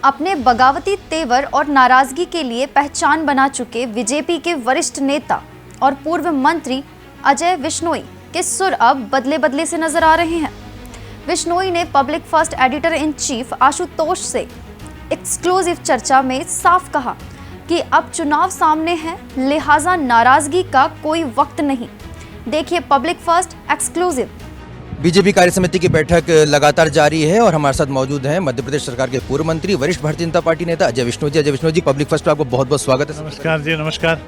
अपने बगावती तेवर और नाराजगी के लिए पहचान बना चुके बीजेपी के वरिष्ठ नेता और पूर्व मंत्री अजय विश्नोई के सुर अब बदले बदले से नजर आ रहे हैं। विश्नोई ने public first editor in chief Ashutosh से एक्सक्लूसिव चर्चा में साफ कहा कि अब चुनाव सामने है, लिहाजा नाराजगी का कोई वक्त नहीं। देखिए पब्लिक फर्स्ट एक्सक्लूसिव। बीजेपी कार्य समिति की बैठक लगातार जारी है और हमारे साथ मौजूद हैं मध्य प्रदेश सरकार के पूर्व मंत्री वरिष्ठ भारतीय जनता पार्टी नेता अजय विश्नोई जी। अजय विश्नोई जी, पब्लिक फर्स्ट पर आपको बहुत बहुत स्वागत है। नमस्कार जी, नमस्कार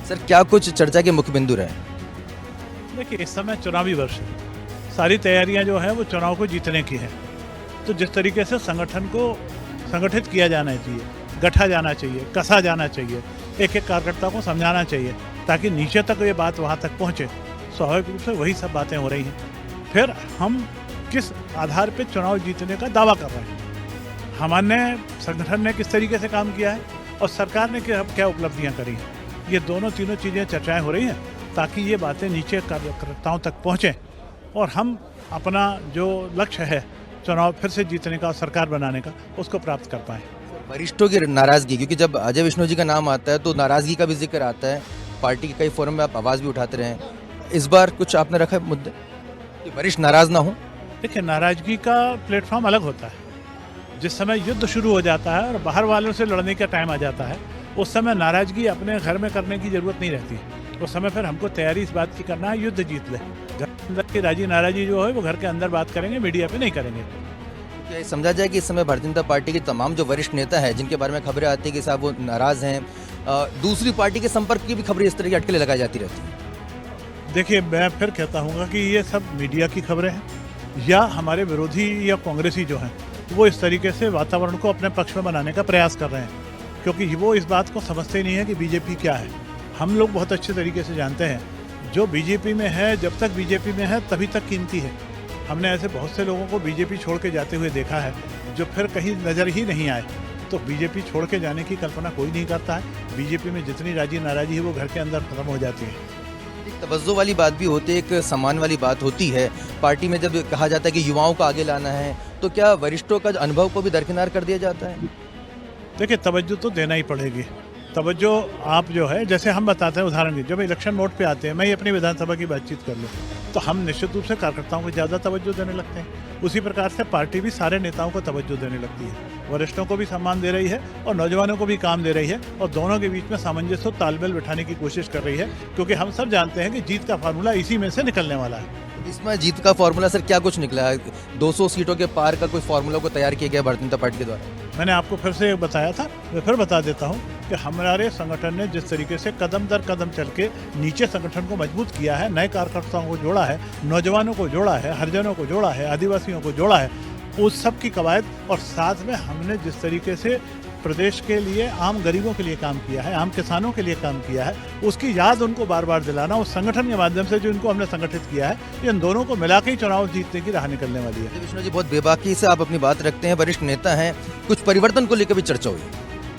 सर, क्या कुछ चर्चा के मुख्य बिंदु रहे? देखिए, इस समय चुनावी वर्ष है, सारी तैयारियां जो है वो चुनाव को जीतने की है। तो जिस तरीके से संगठन को संगठित किया जाना चाहिए, गठा जाना चाहिए, कसा जाना चाहिए, एक एक कार्यकर्ता को समझाना चाहिए ताकि नीचे तक ये बात वहाँ तक पहुँचे। स्वाभाविक रूप से वही सब बातें हो रही हैं। फिर हम किस आधार पे चुनाव जीतने का दावा कर रहे हैं, हमारे संगठन ने किस तरीके से काम किया है और सरकार ने क्या उपलब्धियां करी हैं, ये तीनों चीज़ें चर्चाएं हो रही हैं ताकि ये बातें नीचे कार्यकर्ताओं तक पहुँचें और हम अपना जो लक्ष्य है चुनाव फिर से जीतने का और सरकार बनाने का, उसको प्राप्त कर पाएँ। वरिष्ठों की नाराजगी, क्योंकि जब अजय विश्नोई जी का नाम आता है तो नाराजगी का भी जिक्र आता है। पार्टी के कई फोरम में आप आवाज़ भी उठाते रहे हैं, इस बार कुछ आपने रखा है मुद्दे कि वरिष्ठ नाराज ना हो? देखिए, नाराजगी का प्लेटफॉर्म अलग होता है। जिस समय युद्ध शुरू हो जाता है और बाहर वालों से लड़ने का टाइम आ जाता है, उस समय नाराजगी अपने घर में करने की जरूरत नहीं रहती है। उस समय फिर हमको तैयारी इस बात की करना है, युद्ध जीत ले। घर के अंदर की राजी नाराजी जो है वो घर के अंदर बात करेंगे, मीडिया पे नहीं करेंगे। क्या समझा जाए कि इस समय भारतीय जनता पार्टी के तमाम जो वरिष्ठ नेता हैं जिनके बारे में खबरें आती है कि साहब वो नाराज हैं, दूसरी पार्टी के संपर्क की भी खबरें इस तरह की अटकलें लगाई जाती रहती हैं? देखिए, मैं फिर कहता हूँ कि ये सब मीडिया की खबरें हैं या हमारे विरोधी या कांग्रेसी जो हैं वो इस तरीके से वातावरण को अपने पक्ष में बनाने का प्रयास कर रहे हैं, क्योंकि वो इस बात को समझते नहीं है कि बीजेपी क्या है। हम लोग बहुत अच्छे तरीके से जानते हैं, जो बीजेपी में है जब तक बीजेपी में है तभी तक कीमती है। हमने ऐसे बहुत से लोगों को बीजेपी छोड़ के जाते हुए देखा है जो फिर कहीं नज़र ही नहीं आए। तो बीजेपी छोड़ के जाने की कल्पना कोई नहीं करता है। बीजेपी में जितनी राजी नाराजी है वो घर के अंदर खत्म हो जाती है। तवज्जो वाली बात भी होती है, एक सम्मान वाली बात होती है। पार्टी में जब कहा जाता है कि युवाओं को आगे लाना है, तो क्या वरिष्ठों का अनुभव को भी दरकिनार कर दिया जाता है? देखिए, तवज्जो तो देना ही पड़ेगी। तवज्जो आप जो है, जैसे हम बताते हैं उदाहरण के, जब इलेक्शन मोड पे आते हैं, मैं अपनी विधानसभा की बातचीत कर लूँ तो हम निश्चित रूप से कार्यकर्ताओं को ज़्यादा तवज्जो देने लगते हैं। उसी प्रकार से पार्टी भी सारे नेताओं को तवज्जो देने लगती है, वरिष्ठों को भी सम्मान दे रही है और नौजवानों को भी काम दे रही है और दोनों के बीच में सामंजस्य और तालमेल बिठाने की कोशिश कर रही है, क्योंकि हम सब जानते हैं कि जीत का फार्मूला इसी में से निकलने वाला है। इसमें जीत का फॉर्मूला सर क्या कुछ निकला है? 200 सीटों के पार का कोई फॉर्मूला को तैयार किया गया भारतीय जनता पार्टी के द्वारा? मैंने आपको फिर से बताया था, मैं फिर बता देता हूँ कि हमारे संगठन ने जिस तरीके से कदम दर कदम चल के नीचे संगठन को मजबूत किया है, नए कार्यकर्ताओं को जोड़ा है, नौजवानों को जोड़ा है, हरिजनों को जोड़ा है, आदिवासियों को जोड़ा है, उस सब की कवायद, और साथ में हमने जिस तरीके से प्रदेश के लिए, आम गरीबों के लिए काम किया है, आम किसानों के लिए काम किया है, उसकी याद उनको बार बार दिलाना, उस संगठन के माध्यम से जो इनको हमने संगठित किया है, इन दोनों को मिला के ही चुनाव जीतने की राह निकलने वाली है। विष्णु जी, बहुत बेबाकी से आप अपनी बात रखते हैं, वरिष्ठ नेता हैं, कुछ परिवर्तन को लेकर भी चर्चा हुई?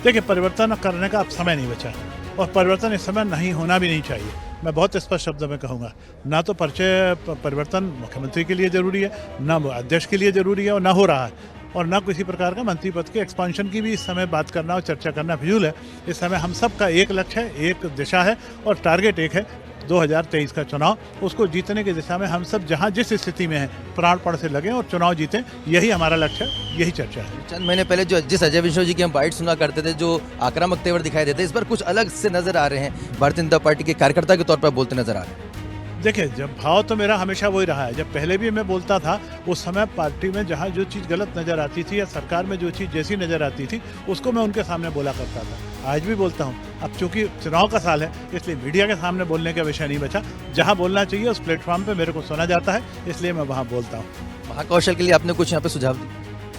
देखिए, परिवर्तन करने का अब समय नहीं बचा और परिवर्तन इस समय नहीं होना भी नहीं चाहिए। मैं बहुत स्पष्ट शब्दों में कहूँगा, ना तो परिवर्तन मुख्यमंत्री के लिए जरूरी है, ना अध्यक्ष के लिए जरूरी है और ना हो रहा है, और ना किसी प्रकार का मंत्री पद के एक्सपांशन की भी इस समय बात करना और चर्चा करना फिजूल है। इस समय हम सब का एक लक्ष्य है, एक दिशा है और टारगेट एक है, 2023 का चुनाव, उसको जीतने की दिशा में हम सब जहां जिस स्थिति में हैं प्राणपण से लगें और चुनाव जीतें, यही हमारा लक्ष्य है, यही चर्चा है। चंद महीने पहले जिस अजय विश्नोई जी की हम बाइट सुना करते थे, जो आक्रामक तेवर दिखाई देते, इस बार कुछ अलग से नजर आ रहे हैं, भारतीय जनता पार्टी के कार्यकर्ता के तौर पर बोलते नजर आ रहे हैं। देखिए, जब भाव तो मेरा हमेशा वही रहा है, जब पहले भी मैं बोलता था, उस समय पार्टी में जहाँ जो चीज़ गलत नज़र आती थी या सरकार में जो चीज़ जैसी नज़र आती थी उसको मैं उनके सामने बोला करता था। आज भी बोलता हूँ। अब चूंकि चुनाव का साल है, इसलिए मीडिया के सामने बोलने का विषय नहीं बचा। जहाँ बोलना चाहिए उस प्लेटफॉर्म पर मेरे को सुना जाता है, इसलिए मैं वहाँ बोलता हूँ। महाकौशल के लिए आपने कुछ यहाँ पे सुझाव दिए?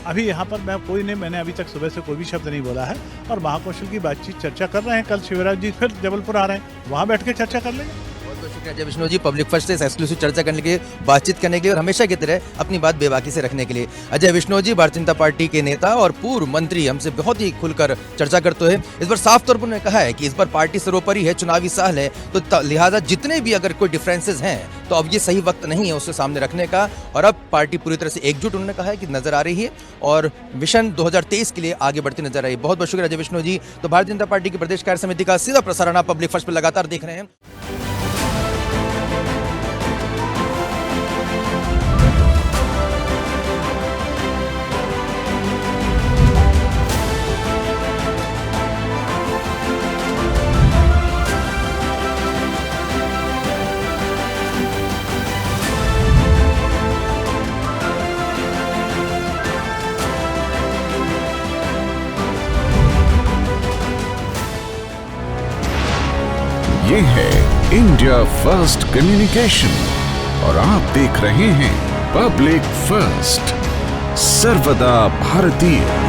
अभी यहाँ पर मैंने अभी तक सुबह से कोई भी शब्द नहीं बोला है और महाकौशल की बातचीत चर्चा कर रहे हैं। कल शिवराज जी फिर जबलपुर आ रहे हैं, वहाँ बैठ के चर्चा कर लेंगे। बहुत बहुत शुक्रिया। शुक्रिया अजय विष्णु जी, पब्लिक फर्स्ट से इस एक्सक्लूसिव चर्चा करने के लिए, बातचीत करने के लिए और हमेशा की तरह अपनी बात बेबाकी से रखने के लिए। अजय विष्णु जी भारतीय जनता पार्टी के नेता और पूर्व मंत्री हमसे बहुत ही खुलकर चर्चा करते हैं। इस बार साफ तौर पर उन्होंने कहा है कि इस बार पार्टी सर्वोपरि है, चुनावी साल है, तो लिहाजा जितने भी अगर कोई डिफरेंसेस हैं तो अब ये सही वक्त नहीं है उससे सामने रखने का, और अब पार्टी पूरी तरह से एकजुट उन्होंने कहा है कि नजर आ रही है और विजन 2023 के लिए आगे बढ़ती नजर आई। बहुत बहुत शुक्रिया अजय विष्णु जी। तो भारतीय जनता पार्टी की प्रदेश कार्य समिति का सीधा प्रसारण आप पब्लिक फर्स्ट पर लगातार देख रहे हैं। ये है इंडिया फर्स्ट कम्युनिकेशन और आप देख रहे हैं पब्लिक फर्स्ट, सर्वदा भारतीय।